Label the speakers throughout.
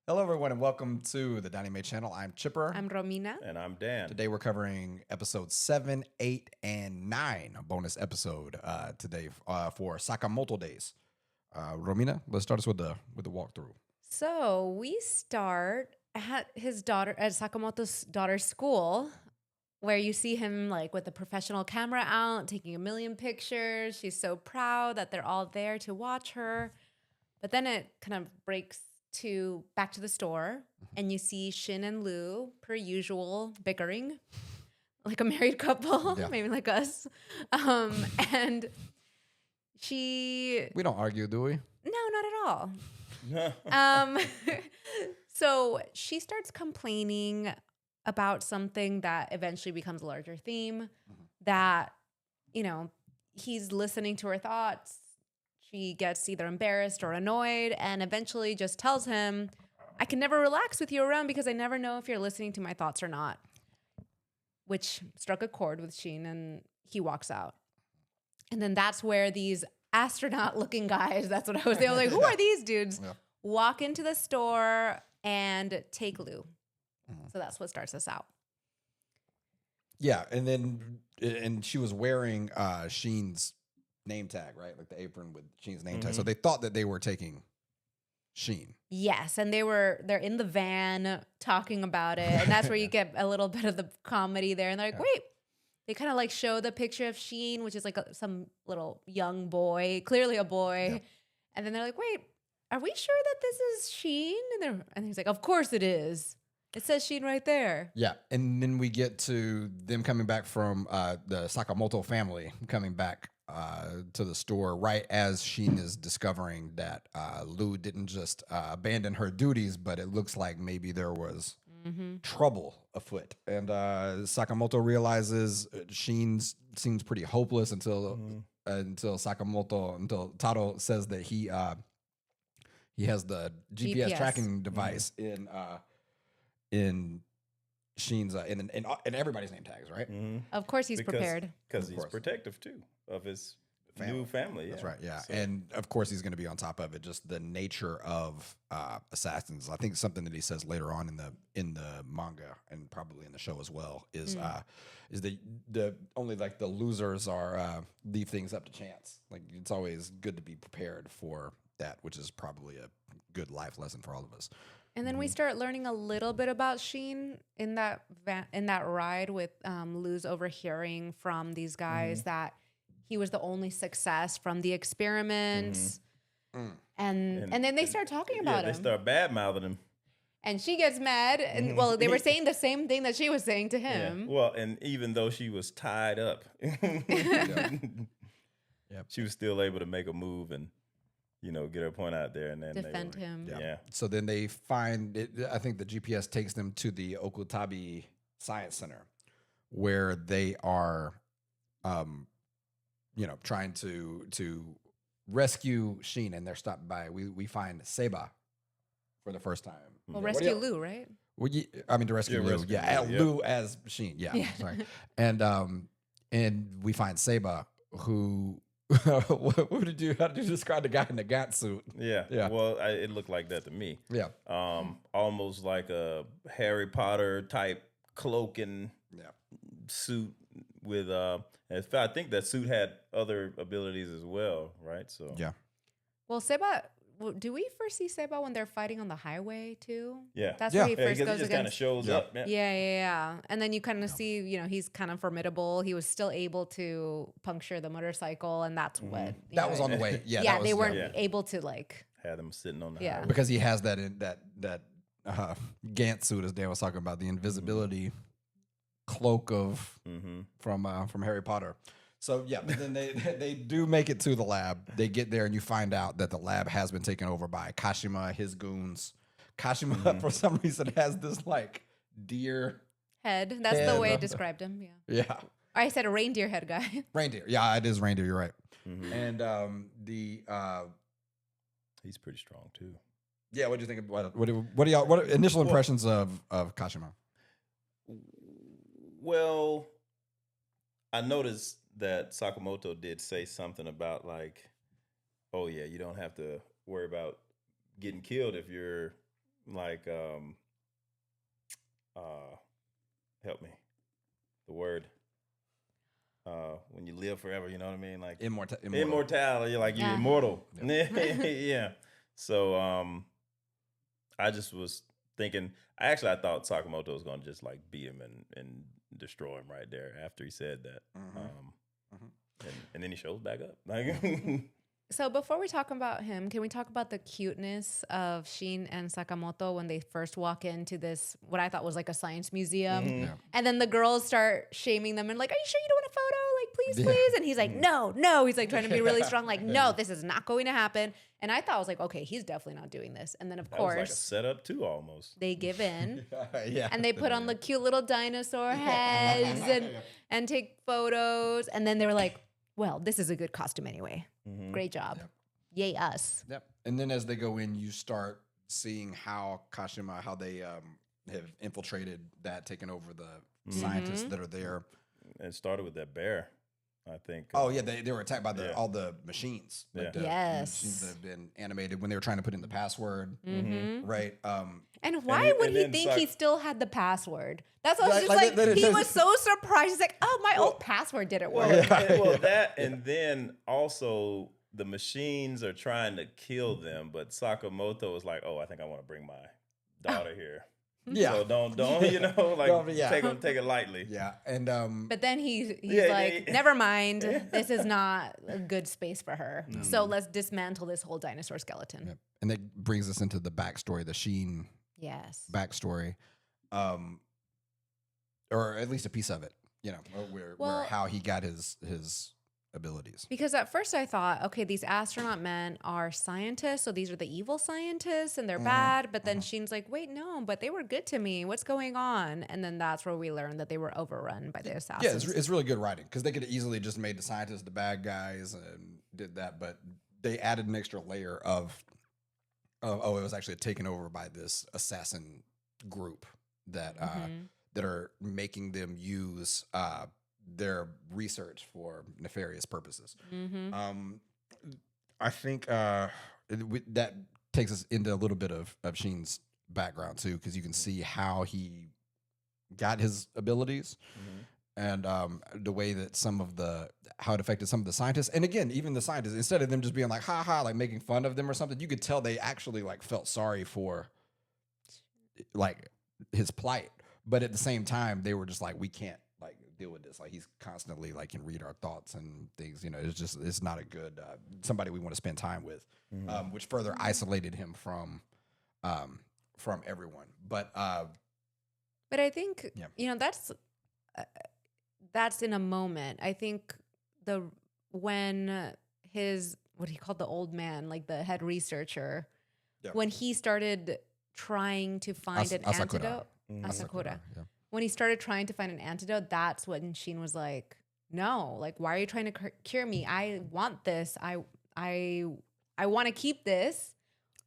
Speaker 1: Hello, everyone, and welcome to the Dining Mate channel. I'm Chipper.
Speaker 2: I'm Romina.
Speaker 3: And I'm Dan.
Speaker 1: Today we're covering episodes 7, 8, and 9, a bonus episode today for Sakamoto Days. Romina, let's start us with the walkthrough.
Speaker 2: So we start at Sakamoto's daughter's school, where you see him like with a professional camera out, taking a million pictures. She's so proud that they're all there to watch her. But then it kind of breaks back to the store, and you see Shin and Lu, per usual, bickering like a married couple, maybe like us. And we
Speaker 1: don't argue, do we?
Speaker 2: No, not at all. So she starts complaining about something that eventually becomes a larger theme, that, he's listening to her thoughts. She gets either embarrassed or annoyed, and eventually just tells him, I can never relax with you around because I never know if you're listening to my thoughts or not, which struck a chord with Sheen, and he walks out. And then that's where these astronaut-looking guys, that's what I was saying, I was like, who are these dudes? Yeah. Walk into the store and take Lu. So that's what starts us out.
Speaker 1: Yeah, and she was wearing Sheen's name tag, right? Like the apron with Sheen's name tag. So they thought that they were taking Sheen.
Speaker 2: Yes, and they're in the van talking about it, and that's where you get a little bit of the comedy there. And they're like, wait. They kind of like show the picture of Sheen, which is like some little young boy, clearly a boy. Yeah. And then they're like, wait, are we sure that this is Sheen? And he's like, of course it is. It says Sheen right there.
Speaker 1: Yeah, and then we get to them coming back from the Sakamoto family coming back to the store right as Sheen is discovering that Lu didn't just abandon her duties, but it looks like maybe there was trouble afoot. And Sakamoto realizes Sheen seems pretty hopeless until Taro says that he has the GPS tracking device in Sheen's in everybody's name tags, right?
Speaker 2: Of course he's prepared.
Speaker 3: Because he's protective too of his new family.
Speaker 1: That's right, yeah. So. And of course he's going to be on top of it, just the nature of assassins. I think something that he says later on in the manga and probably in the show as well is the only like the losers are leave things up to chance. Like it's always good to be prepared for that, which is probably a good life lesson for all of us.
Speaker 2: And then we start learning a little bit about Sheen in that ride with Lu's overhearing from these guys that he was the only success from the experiments. And then they start talking about him.
Speaker 3: They start bad-mouthing him.
Speaker 2: And she gets mad. And well, they were saying the same thing that she was saying to him.
Speaker 3: Yeah. Well, and even though she was tied up, she was still able to make a move and get her point out there and then
Speaker 2: defend him.
Speaker 3: Yeah.
Speaker 1: So then they find it. I think the GPS takes them to the Okutabi Science Center, where they are, trying to rescue Sheen, and they're stopped by. We find Seba for the first time.
Speaker 2: Well, rescue Lu, right?
Speaker 1: Well, to rescue Lu. Lu as Sheen. Yeah. Sorry. And we find Seba, who. How did you describe the guy in the Gant suit?
Speaker 3: Yeah. Well, it looked like that to me.
Speaker 1: Yeah.
Speaker 3: Almost like a Harry Potter type cloak and suit with I think that suit had other abilities as well, right? So
Speaker 1: yeah.
Speaker 2: Well, Seba. Do we first see Seba when they're fighting on the highway too?
Speaker 3: Yeah,
Speaker 2: that's where he first goes
Speaker 3: he just kind of shows up.
Speaker 2: Yeah. And then you kind of see, he's kind of formidable. He was still able to puncture the motorcycle, and that's what
Speaker 1: that was on the way.
Speaker 2: Yeah, they weren't able to
Speaker 3: had him sitting on the highway
Speaker 1: because he has that Gant suit, as Dan was talking about, the invisibility cloak of from Harry Potter. So yeah, but then they do make it to the lab. They get there and you find out that the lab has been taken over by Kashima, his goons. Kashima, for some reason, has this like deer
Speaker 2: head. That's the way it described him. Yeah.
Speaker 1: Yeah.
Speaker 2: I said a reindeer head guy.
Speaker 1: Reindeer. Yeah, it is reindeer. You're right. And
Speaker 3: he's pretty strong too.
Speaker 1: Yeah. What do you think about what initial impressions of Kashima?
Speaker 3: Well, I noticed that Sakamoto did say something about like, oh yeah, you don't have to worry about getting killed if you're, like help me, the word. When you live forever, you know what I mean? Like immortality, like you're immortal. Yeah. So I just was thinking, I thought Sakamoto was gonna just like beat him and destroy him right there after he said that. And then he shows back up. Like
Speaker 2: So before we talk about him, can we talk about the cuteness of Shin and Sakamoto when they first walk into this, what I thought was like a science museum?
Speaker 1: Yeah.
Speaker 2: And then the girls start shaming them and like, are you sure you don't want a photo? Like, please, please. And he's like, no. He's like trying to be really strong. Like, no, this is not going to happen. And I thought, I was like, okay, he's definitely not doing this. And then of
Speaker 3: that
Speaker 2: course,
Speaker 3: was like a setup too, almost.
Speaker 2: they give in.
Speaker 1: Yeah.
Speaker 2: And they put on the cute little dinosaur heads and take photos. And then they were like, well, this is a good costume anyway. Great job.
Speaker 1: Yep.
Speaker 2: Yay us.
Speaker 1: Yep. And then as they go in, you start seeing how they have infiltrated that, taken over the scientists that are there.
Speaker 3: It started with that bear, I think.
Speaker 1: Oh yeah, they were attacked by all the machines. Like
Speaker 2: Yes.
Speaker 1: machines that have been animated when they were trying to put in the password. Right.
Speaker 2: And why would he think he still had the password? That's what I was just like, he was so surprised. He's like, oh, my old password didn't work.
Speaker 3: Well, that, and then also the machines are trying to kill them, but Sakamoto was like, oh, I think I want to bring my daughter here.
Speaker 1: Yeah.
Speaker 3: So don't take it lightly.
Speaker 1: Yeah. And
Speaker 2: But then he's like, never mind. This is not a good space for her. So let's dismantle this whole dinosaur skeleton.
Speaker 1: Yep. And that brings us into the backstory, the Sheen backstory. Or at least a piece of it, where how he got his abilities.
Speaker 2: Because at first I thought, okay, these astronaut men are scientists, so these are the evil scientists and they're bad. But then Sheen's like, wait, no, but they were good to me. What's going on? And then that's where we learned that they were overrun by the assassins.
Speaker 1: Yeah, it's really good writing because they could have easily just made the scientists the bad guys and did that, but they added an extra layer of it was actually taken over by this assassin group that that are making them use their research for nefarious purposes. I think that takes us into a little bit of Sheen's background too, because you can see how he got his abilities and the way that how it affected some of the scientists. And again, even the scientists, instead of them just being like, ha ha, like making fun of them or something, you could tell they actually like felt sorry for like his plight. But at the same time, they were just like, we can't like deal with this. Like he's constantly like can read our thoughts and things. It's not a good somebody we want to spend time with, which further isolated him from everyone. But
Speaker 2: I think that's in a moment. I think when his what he called the old man, like the head researcher, when he started trying to find an antidote. Asakura. Yeah. When he started trying to find an antidote, that's when Sheen was like, no, like, why are you trying to cure me? I want this. I want to keep this.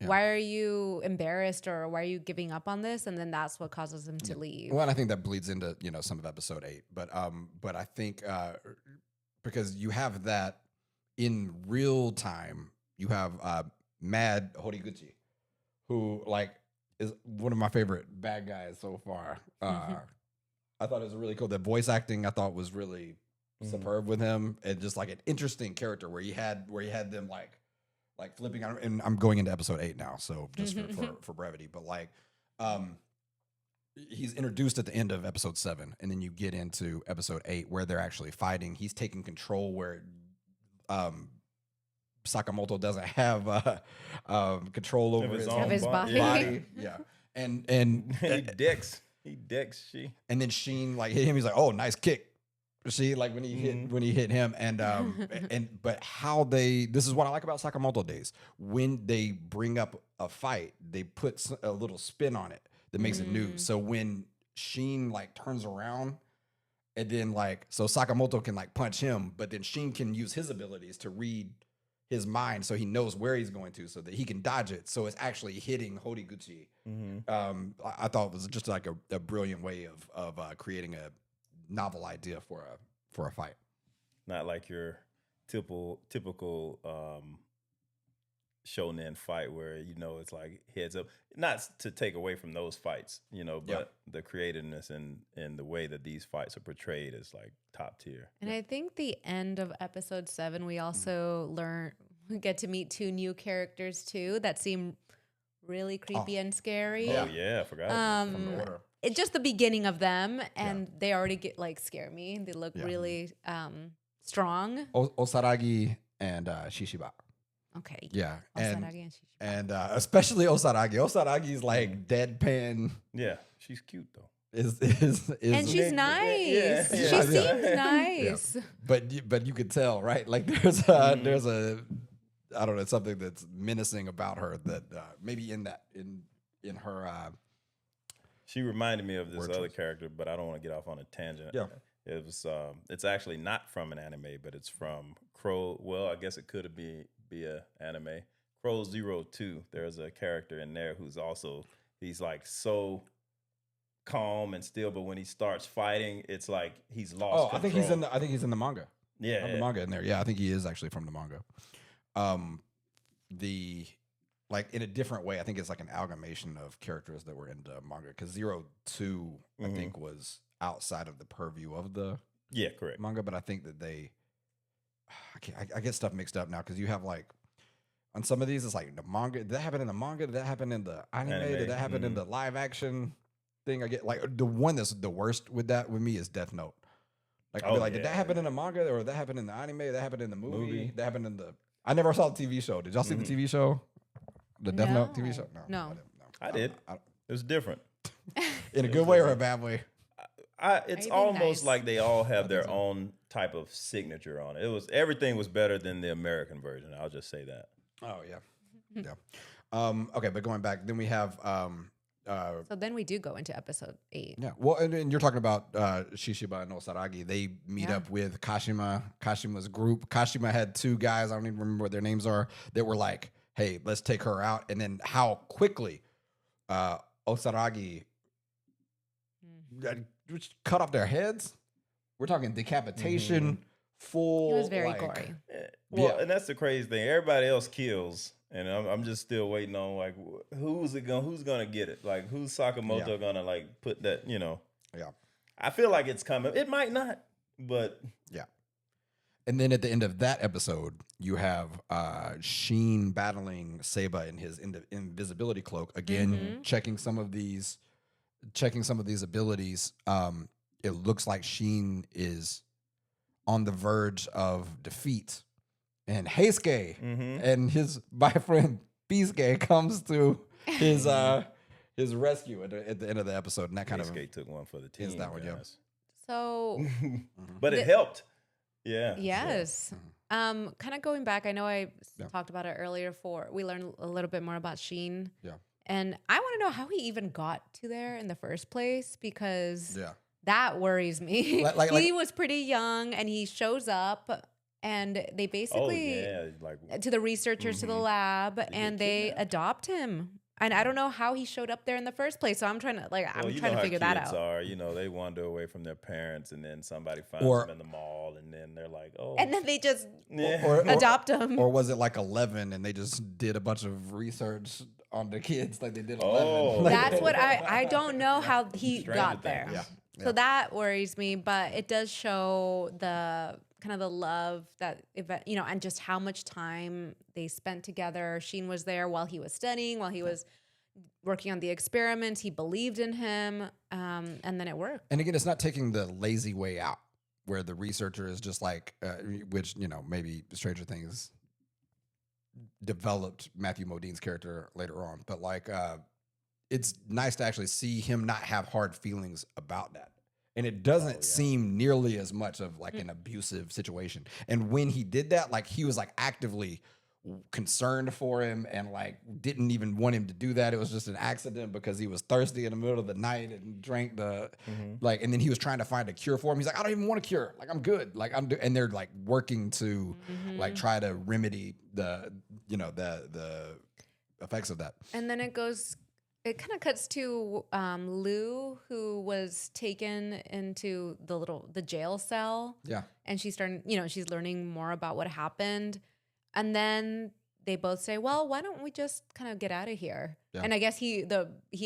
Speaker 2: Yeah. Why are you embarrassed or why are you giving up on this? And then that's what causes him to leave.
Speaker 1: Well, and I think that bleeds into, some of episode 8, but I think because you have that in real time, you have Mad Horiguchi, who like is one of my favorite bad guys so far. I thought it was really cool. The voice acting I thought was really superb with him, and just like an interesting character where he had them like flipping on. And I'm going into episode 8 now, so just for brevity. But like, he's introduced at the end of episode 7, and then you get into episode 8 where they're actually fighting. He's taking control where Sakamoto doesn't have control over his body. Yeah. And
Speaker 3: he decks she.
Speaker 1: And then Sheen like hit him. He's like, "Oh, nice kick." See, like when he hit him, and but how this is what I like about Sakamoto Days. When they bring up a fight, they put a little spin on it that makes it new. So when Sheen like turns around, and then like so Sakamoto can like punch him, but then Sheen can use his abilities to read his mind, so he knows where he's going to, so that he can dodge it. So it's actually hitting Horiguchi. I thought it was just like a brilliant way of creating a novel idea for a fight.
Speaker 3: Not like your typical shonen fight where it's like heads up. Not to take away from those fights, but the creativeness and the way that these fights are portrayed is like top tier.
Speaker 2: And I think the end of episode 7, we also we get to meet 2 new characters too that seem really creepy and scary.
Speaker 3: Oh yeah, I forgot. From the order.
Speaker 2: It's just the beginning of them, and they already scare me. They look really strong.
Speaker 1: Osaragi and Shishiba.
Speaker 2: Okay.
Speaker 1: Yeah.
Speaker 2: Osaragi and Shishiba.
Speaker 1: And especially Osaragi. Osaragi's like deadpan.
Speaker 3: Yeah, she's cute though.
Speaker 2: And she's nice.
Speaker 3: Yeah.
Speaker 2: She seems nice.
Speaker 1: Yeah. But you could tell, right? Like there's a I don't know, something that's menacing about her that maybe in her
Speaker 3: she reminded me of this other character, but I don't want to get off on a tangent.
Speaker 1: Yeah.
Speaker 3: It's actually not from an anime, but it's from Crow. Well, I guess it could be a anime. Crow 02. There's a character in there he's like so calm and still, but when he starts fighting, it's like he's lost.
Speaker 1: I think he's in the manga.
Speaker 3: Yeah,
Speaker 1: the manga in there. Yeah, I think he is actually from the manga. Like in a different way, I think it's like an amalgamation of characters that were in the manga. Because 02, I think, was outside of the purview of the
Speaker 3: correct
Speaker 1: manga, but I think that I get stuff mixed up now because you have like on some of these, it's like the manga. Did that happen in the manga? Did that happen in the anime? Did that happen in the live action thing? I get like the one that's the worst with me is Death Note. Like I'll be like, did that happen in the manga or did that happen in the anime? Did that happen in the movie? That happened in the. I never saw the TV show. Did y'all see the TV show? The Death Note TV show?
Speaker 2: No.
Speaker 3: I did. It was different.
Speaker 1: In a good way or a bad way?
Speaker 3: It's almost like they all have their own type of signature on it. Everything was better than the American version. I'll just say that.
Speaker 1: Oh yeah, yeah. Okay, but going back, then we have.
Speaker 2: So then we do go into episode 8.
Speaker 1: Yeah, well, and you're talking about Shishiba and Osaragi. They meet up with Kashima's group. Kashima had 2 guys. I don't even remember what their names are. That were like, "Hey, let's take her out." And then how quickly Osaragi cut off their heads. We're talking decapitation, full.
Speaker 2: It was very gory.
Speaker 3: Well, and that's the crazy thing. Everybody else kills, and I'm just still waiting on like who's gonna get it? Like who's Sakamoto gonna like put that? Yeah. I feel like it's coming. It might not, but
Speaker 1: yeah. And then at the end of that episode, you have Sheen battling Seiba in his invisibility cloak again, checking some of these abilities. It looks like Sheen is on the verge of defeat, and Heisuke and his boyfriend Bisuke comes to his rescue at the end of the episode, and that kind
Speaker 3: Heisuke took one for the team.
Speaker 1: Is that one? Yeah.
Speaker 2: So,
Speaker 3: but it helped. Yeah.
Speaker 2: Yes. Kind of going back, I know I talked about it earlier. We learned a little bit more about Sheen.
Speaker 1: Yeah.
Speaker 2: And I want to know how he even got to there in the first place, because that worries me. He was pretty young and he shows up and they basically to the researchers to the lab and they adopt him. And I don't know how he showed up there in the first place. So I'm trying to figure that out.
Speaker 3: They wander away from their parents and then somebody finds them in the mall and then they're like, oh.
Speaker 2: And then they just adopt him.
Speaker 1: Or was it like 11 and they just did a bunch of research on the kids like they did 11?
Speaker 2: That's what I don't know how he got there.
Speaker 1: Yeah.
Speaker 2: So that worries me, but it does show the kind of the love that, and just how much time they spent together. Sheen was there while he was studying, while he was working on the experiments. He believed in him, and then it worked.
Speaker 1: And again, it's not taking the lazy way out where the researcher is just like, which, maybe Stranger Things developed Matthew Modine's character later on. But like, it's nice to actually see him not have hard feelings about that. And it doesn't seem nearly as much of like an abusive situation. And when he did that, like he was like actively concerned for him and like didn't even want him to do that. It was just an accident because he was thirsty in the middle of the night and drank the and then he was trying to find a cure for him. He's like, I don't even want a cure. Like I'm good. Like and they're like working to like try to remedy the effects of that.
Speaker 2: And then it kind of cuts to Lou, who was taken into the jail cell.
Speaker 1: Yeah.
Speaker 2: And she's starting, she's learning more about what happened. And then they both say, well, why don't we just kind of get out of here?
Speaker 1: Yeah.
Speaker 2: And I guess he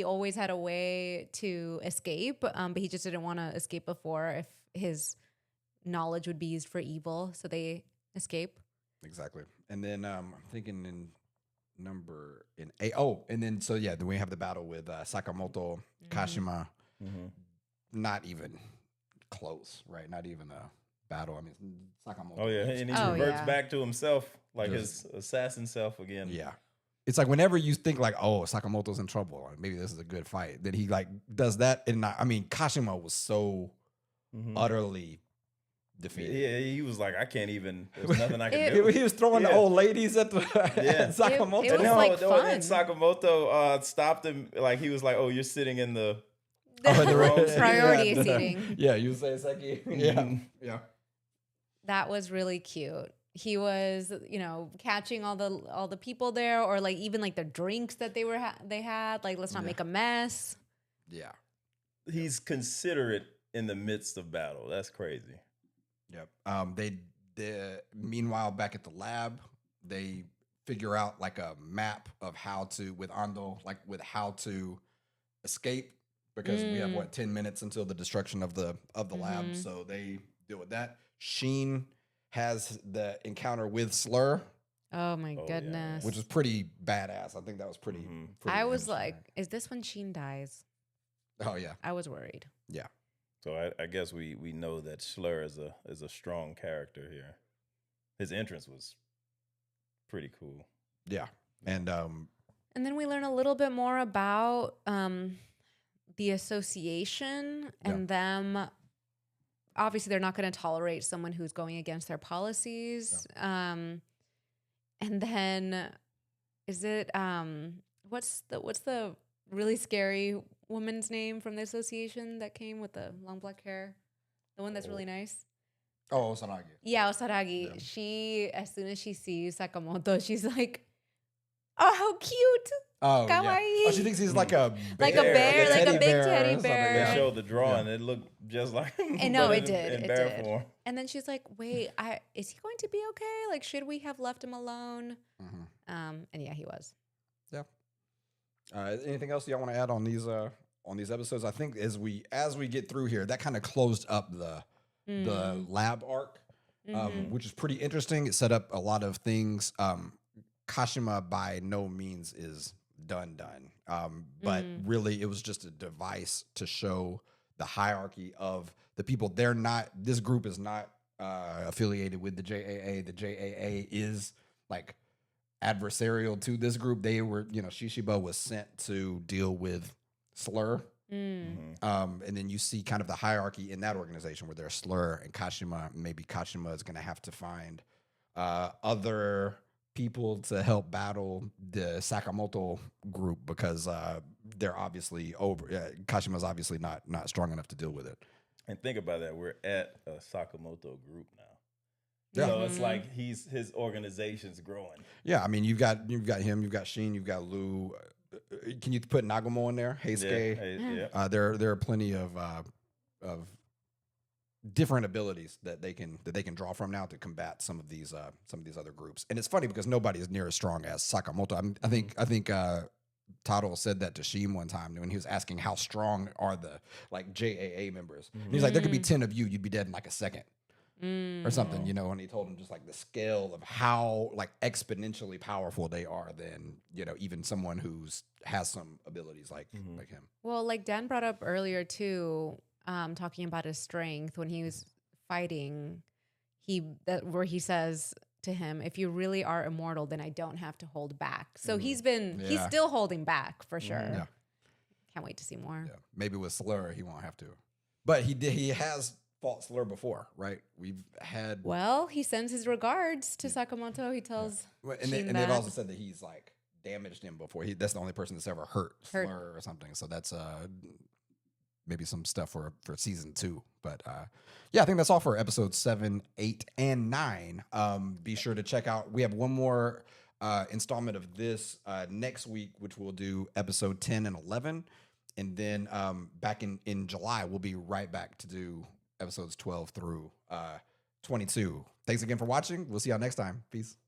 Speaker 2: always had a way to escape, but he just didn't want to escape before if his knowledge would be used for evil. So they escape.
Speaker 1: Exactly. And then I'm thinking in in 8. Oh, and then so yeah, then we have the battle with Sakamoto, Kashima.
Speaker 3: Mm-hmm.
Speaker 1: Not even close, right? Not even a battle. I mean, Sakamoto.
Speaker 3: Oh yeah, and he reverts back to himself, like his assassin self again.
Speaker 1: Yeah. It's like whenever you think like, oh, Sakamoto's in trouble, or maybe this is a good fight, then he like does that. And I mean, Kashima was so utterly defeated.
Speaker 3: Yeah, he was like, I can't even. There's nothing I can do.
Speaker 1: He was throwing the old ladies at the at Sakamoto.
Speaker 2: It was like fun.
Speaker 3: And Sakamoto stopped him. Like he was like, "Oh, you're sitting in the
Speaker 2: priority seating."
Speaker 1: Yeah, you say Seki. Yeah.
Speaker 2: That was really cute. He was, catching all the people there, or like even like the drinks that they had. Like, let's not make a mess.
Speaker 1: Yeah.
Speaker 3: He's considerate in the midst of battle. That's crazy.
Speaker 1: Yep. Meanwhile, back at the lab, they figure out like a map of how to escape, because we have 10 minutes until the destruction of the lab. So they deal with that. Sheen has the encounter with Slur.
Speaker 2: Oh my goodness.
Speaker 1: Which is pretty badass. I think that was pretty
Speaker 2: I was like, is this when Sheen dies?
Speaker 1: Oh yeah.
Speaker 2: I was worried.
Speaker 1: Yeah.
Speaker 3: So I guess we know that Slur is a strong character here. His entrance was pretty cool.
Speaker 1: Yeah. And
Speaker 2: then we learn a little bit more about the association and them. Obviously, they're not going to tolerate someone who's going against their policies. Yeah. And then, is it what's the really scary woman's name from the association that came with the long black hair? The one that's really nice.
Speaker 1: Oh, Osaragi.
Speaker 2: Yeah, Osaragi. Yeah. She, as soon as she sees Sakamoto, she's like, "Oh, how cute!
Speaker 1: Oh,
Speaker 2: kawaii."
Speaker 1: Yeah. Oh, she thinks he's like a
Speaker 2: bear, like a big teddy bear.
Speaker 3: They showed the drawing; it looked just like.
Speaker 2: And no, it did.
Speaker 3: In bear form.
Speaker 2: And then she's like, "Wait, is he going to be okay? Like, should we have left him alone?" And yeah, he was.
Speaker 1: Yeah. Anything else y'all want to add on these episodes? I think as we get through here, that kind of closed up the lab arc, which is pretty interesting. It set up a lot of things. Kashima by no means is done. But really it was just a device to show the hierarchy of the people. This group is not affiliated with the JAA. The JAA is like adversarial to this group. They were, Shishiba was sent to deal with Slur. And then you see kind of the hierarchy in that organization where there's Slur and Kashima. Maybe Kashima is going to have to find other people to help battle the Sakamoto group, because they're obviously Kashima's obviously not strong enough to deal with it. And
Speaker 3: think about that. We're at a Sakamoto group now. Yeah. So it's like his organization's growing.
Speaker 1: Yeah, I mean, you've got him, you've got Sheen, you've got Lou. Can you put Nagumo in there? Heisuke.
Speaker 3: Yeah.
Speaker 1: There are plenty of different abilities that they can draw from now to combat some of these other groups. And it's funny because nobody is near as strong as Sakamoto. I think Taro said that to Sheen one time when he was asking how strong are the like JAA members. And he's like, there could be 10 of you, you'd be dead in like a second. Or something, and he told him just like the scale of how like exponentially powerful they are than, even someone who's has some abilities like him.
Speaker 2: Well, like Dan brought up earlier too, talking about his strength when he was fighting, where he says to him, if you really are immortal, then I don't have to hold back. So he's still holding back for sure. Yeah. Can't wait to see more.
Speaker 1: Yeah. Maybe with Slur, he won't have to. But he has fought Slur before, right? Well,
Speaker 2: he sends his regards to Sakamoto. He tells
Speaker 1: and they've also said that he's like damaged him before. That's the only person that's ever hurt Slur or something. So that's maybe some stuff for season 2. But I think that's all for episodes 7, 8, and 9. Be sure to check out. We have one more installment of this next week, which we'll do episode 10 and 11. And then back in July, we'll be right back to do episodes 12 through 22. Thanks again for watching. We'll see y'all next time. Peace.